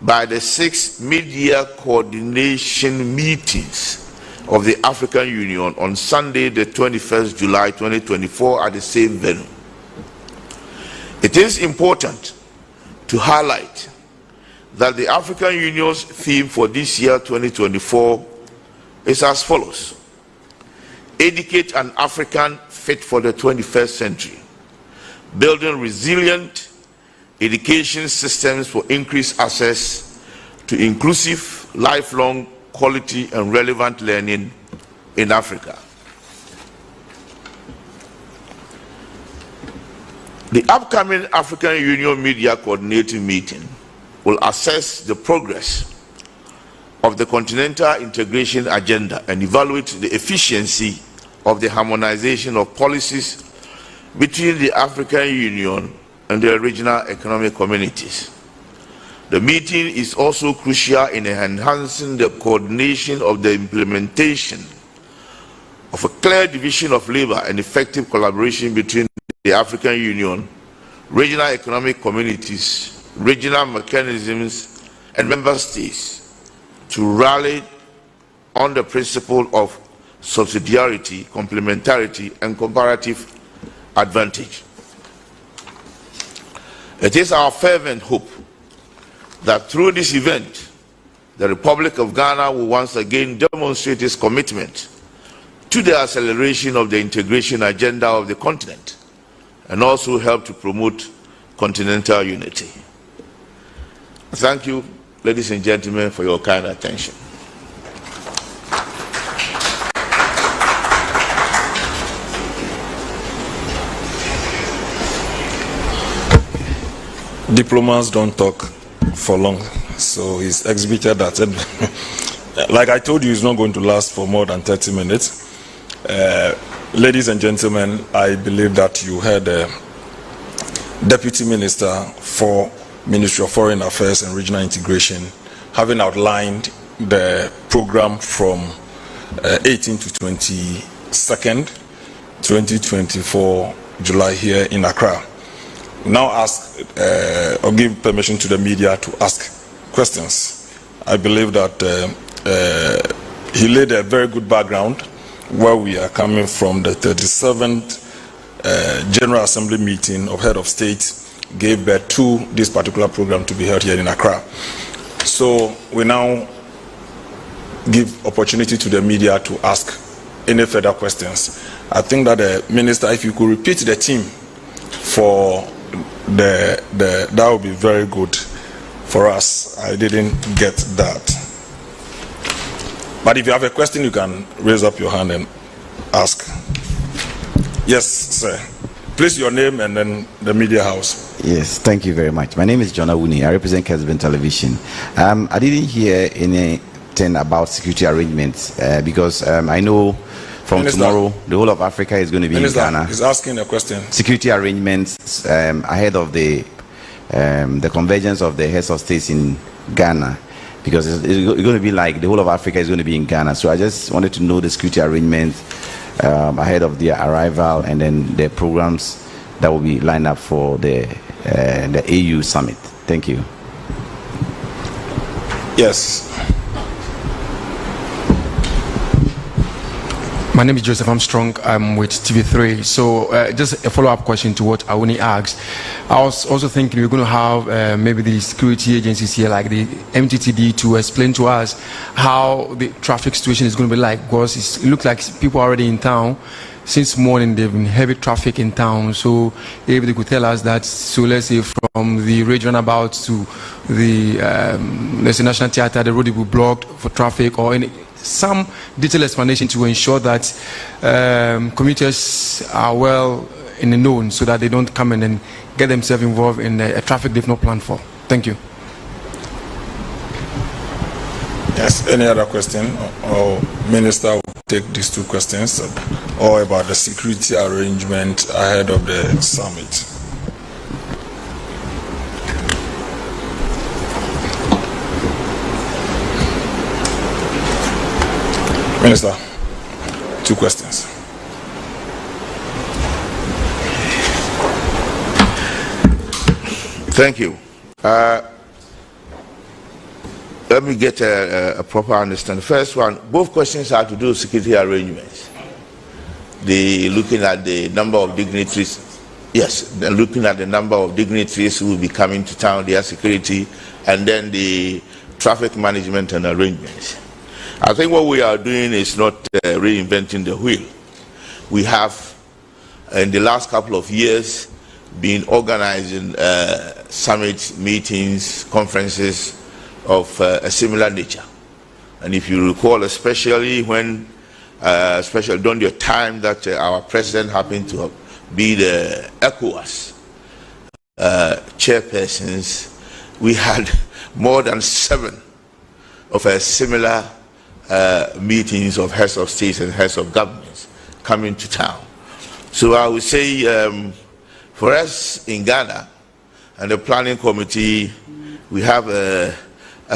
by the 6 mid-year coordination meetings of the African Union on Sunday, the 21st July 2024 at the same venue. It is important to highlight that the African Union's theme for this year 2024 is as follows: educate an African fit for the 21st century, building resilient education systems for increased access to inclusive, lifelong, quality and relevant learning in Africa. The upcoming African Union Media Coordinating Meeting will assess the progress of the continental integration agenda and evaluate the efficiency of the harmonization of policies between the African Union and the regional economic communities. The meeting is also crucial in enhancing the coordination of the implementation of a clear division of labor and effective collaboration between the African Union, regional economic communities, regional mechanisms, and member states to rally on the principle of subsidiarity, complementarity, and comparative advantage. It is our fervent hope that through this event, the Republic of Ghana will once again demonstrate its commitment to the acceleration of the integration agenda of the continent and also help to promote continental unity. Thank you, ladies and gentlemen, for your kind attention. Diplomats don't talk for long, so he's exhibited that. Like I told you, it's not going to last for more than 30 minutes. Ladies and gentlemen, I believe that you heard the Deputy Minister for Ministry of Foreign Affairs and Regional Integration having outlined the program from 18 to 22nd, 2024 July here in Accra. Now ask or give permission to the media to ask questions. I believe that he laid a very good background where we are coming from. The 37th General Assembly meeting of Head of State gave birth to this particular program to be held here in Accra. So we now give opportunity to the media to ask any further questions. I think that the Minister, if you could repeat the theme for that would be very good for us. I didn't get that. But if you have a question, you can raise up your hand and ask. Yes, sir. Please, your name and then the media house. Yes, thank you very much. My name is John Awuni. I represent Kesben Television. I didn't hear anything about security arrangements because I know from Minister, tomorrow, the whole of Africa is going to be Minister, in Ghana. He's asking a question. Security arrangements ahead of the convergence of the heads of states in Ghana, because it's going to be like the whole of Africa is going to be in Ghana. So I just wanted to know the security arrangements ahead of their arrival and then the programs that will be lined up for the AU summit. Thank you. Yes. My name is Joseph Armstrong. I'm with TV3. So just a follow-up question to what Awuni asked. I was also thinking we're going to have maybe the security agencies here, like the MTTD, to explain to us how the traffic situation is going to be like, because it looks like people are already in town. Since morning, they've been heavy traffic in town. So if they could tell us that, so let's say from the region about to the let's say National Theatre, the road will be blocked for traffic, or some detailed explanation to ensure that commuters are well in the known, so that they don't come in and get themselves involved in a traffic they've not planned for. Thank you. Yes, any other question? Or Minister will take these two questions, or about the security arrangement ahead of the summit. Minister, two questions. Thank you. let me get a proper understanding. First one, both questions have to do with security arrangements. Looking at the number of dignitaries, yes, they're looking at the number of dignitaries who will be coming to town, their security, and then the traffic management and arrangements. I think what we are doing is not reinventing the wheel. We have, in the last couple of years, been organizing summits, meetings, conferences of a similar nature. And if you recall, especially when, especially during the time that our president happened to be the ECOWAS chairpersons, we had more than 7 of a similar meetings of heads of states and heads of governments coming to town. So I would say for us in Ghana and the planning committee, we have a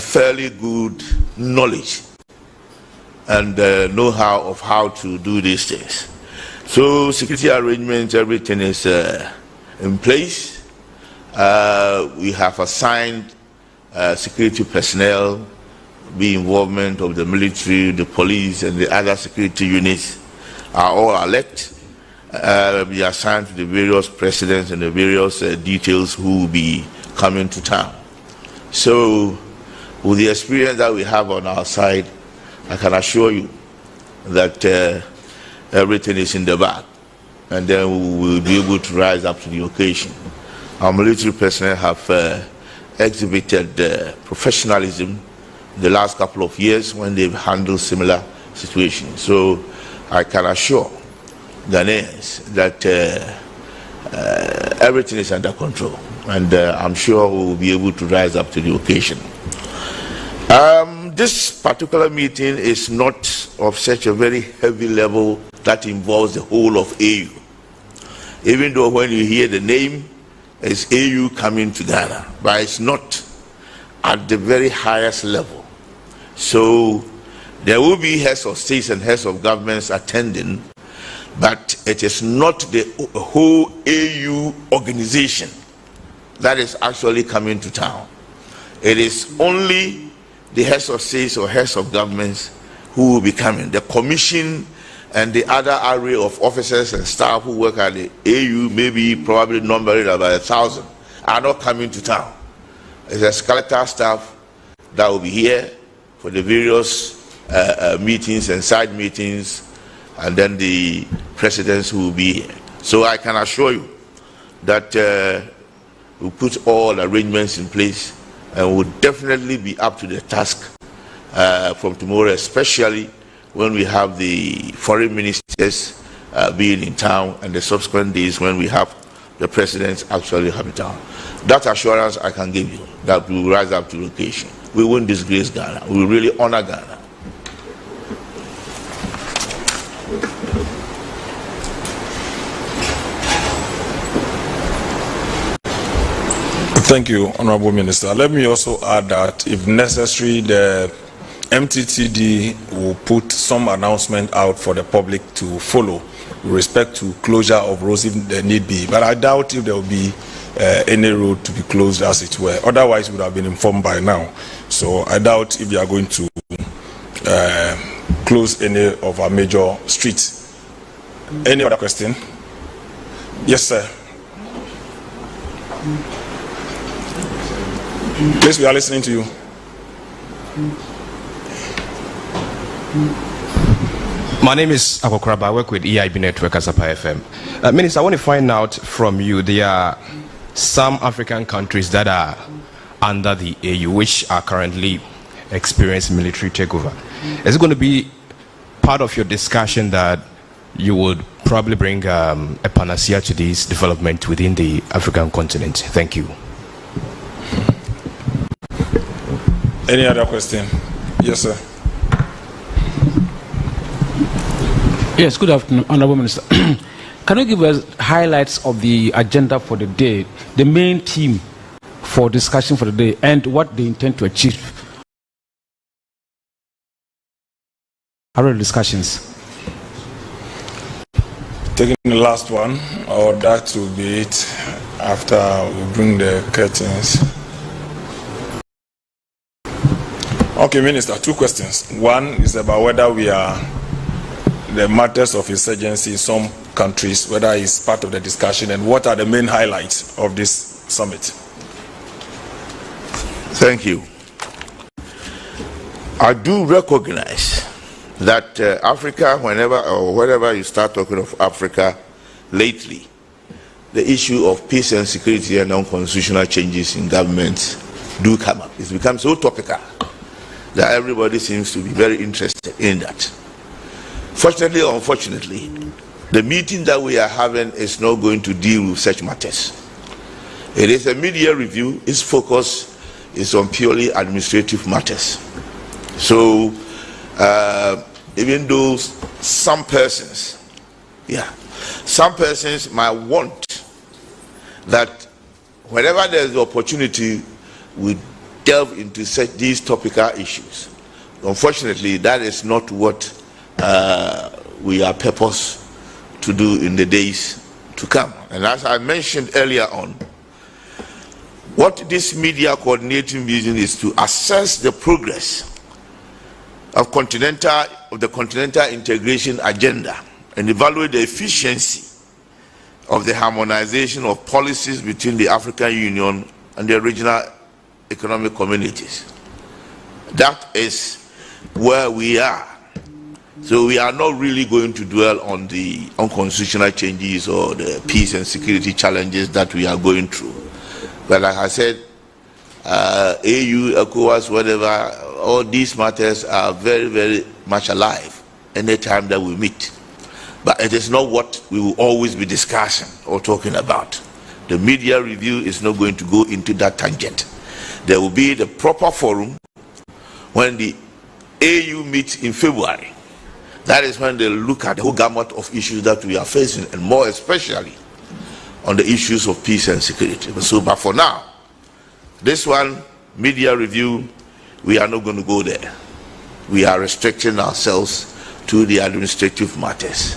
fairly good knowledge and know-how of how to do these things. So security arrangements, everything is in place. We have assigned security personnel, the involvement of the military, the police, and the other security units are all alert. Be assigned to the various presidents and the various details who will be coming to town. So, with the experience that we have on our side, I can assure you that everything is in the bag, and then we will be able to rise up to the occasion. Our military personnel have exhibited professionalism in the last couple of years when they've handled similar situations. So I can assure Ghanaians that everything is under control, and I'm sure we will be able to rise up to the occasion. This particular meeting is not of such a very heavy level that involves the whole of AU. Even though when you hear the name, it's AU coming to Ghana, but it's not at the very highest level. So there will be heads of states and heads of governments attending, but it is not the whole AU organization that is actually coming to town. It is only the heads of states or heads of governments who will be coming. The commission and the other array of officers and staff who work at the AU, maybe probably numbering about 1,000, are not coming to town. It's a skeletal staff that will be here for the various meetings and side meetings, and then the presidents who will be here. So I can assure you that we'll put all arrangements in place, and we'll definitely be up to the task from tomorrow, especially when we have the foreign ministers being in town, and the subsequent days when we have the presidents actually have in town. That assurance I can give you, that we will rise up to the occasion. We won't disgrace Ghana. We will really honor Ghana. Thank you, Honorable Minister. Let me also add that if necessary, the MTTD will put some announcement out for the public to follow with respect to closure of roads if there need be. But I doubt if there will be any road to be closed as it were. Otherwise, we would have been informed by now. So I doubt if you are going to close any of our major streets. Any other question? Yes, sir. Please, we are listening to you. My name is Akokraba. I work with EIB Network as a FM. Minister, I want to find out from you, there are some African countries that are under the AU which are currently experiencing military takeover. Is it going to be part of your discussion that you would probably bring a panacea to this development within the African continent? Thank you. Any other question? Yes, sir. Yes, good afternoon, Honorable Minister. Can you give us highlights of the agenda for the day, the main theme for discussion for the day, and what they intend to achieve? Our discussions. Taking the last one, or that will be it after we bring the curtains. Okay, Minister, two questions. One is about whether we are, the matters of insurgency in some countries, whether it's part of the discussion, and what are the main highlights of this summit? Thank you. I do recognize that Africa, whenever you start talking of Africa lately, the issue of peace and security and unconstitutional changes in governments do come up. It's become so topical that everybody seems to be very interested in that. Fortunately or unfortunately, the meeting that we are having is not going to deal with such matters. It is a media review. Its focus is on purely administrative matters. So even though some persons might want that whenever there is the opportunity, we delve into these topical issues. Unfortunately, that is not what we are purposed to do in the days to come. And as I mentioned earlier on, what this media coordinating meeting is to assess the progress of the continental integration agenda and evaluate the efficiency of the harmonization of policies between the African Union and the regional economic communities. That is where we are. So we are not really going to dwell on the unconstitutional changes or the peace and security challenges that we are going through. But like I said, AU, ECOWAS, whatever, all these matters are very, very much alive anytime that we meet. But it is not what we will always be discussing or talking about. The media review is not going to go into that tangent. There will be the proper forum when the AU meets in February. That is when they look at the whole gamut of issues that we are facing, and more especially on the issues of peace and security. But for now, this one, media review, we are not going to go there. We are restricting ourselves to the administrative matters.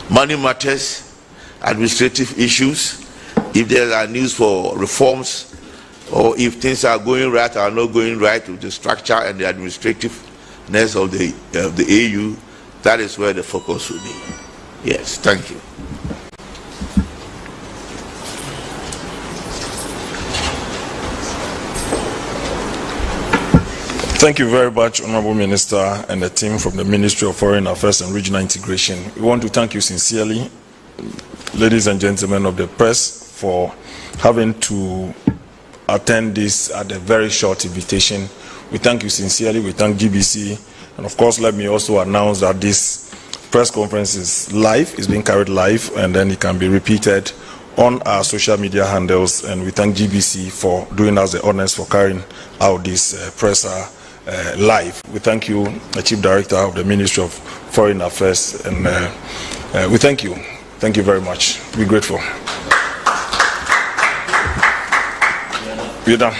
Money matters, administrative issues, if there are news for reforms, or if things are going right or not going right with the structure and the administrativeness of the AU, that is where the focus will be. Yes, thank you. Thank you very much, Honorable Minister, and the team from the Ministry of Foreign Affairs and Regional Integration. We want to thank you sincerely, ladies and gentlemen of the press, for having to attend this at a very short invitation. We thank you sincerely. We thank GBC. And of course, let me also announce that this press conference is live, is being carried live, and then it can be repeated on our social media handles. And we thank GBC for doing us the honors for carrying out this presser live. We thank you, the Chief Director of the Ministry of Foreign Affairs, and we thank you. Thank you very much. We're grateful. We're done.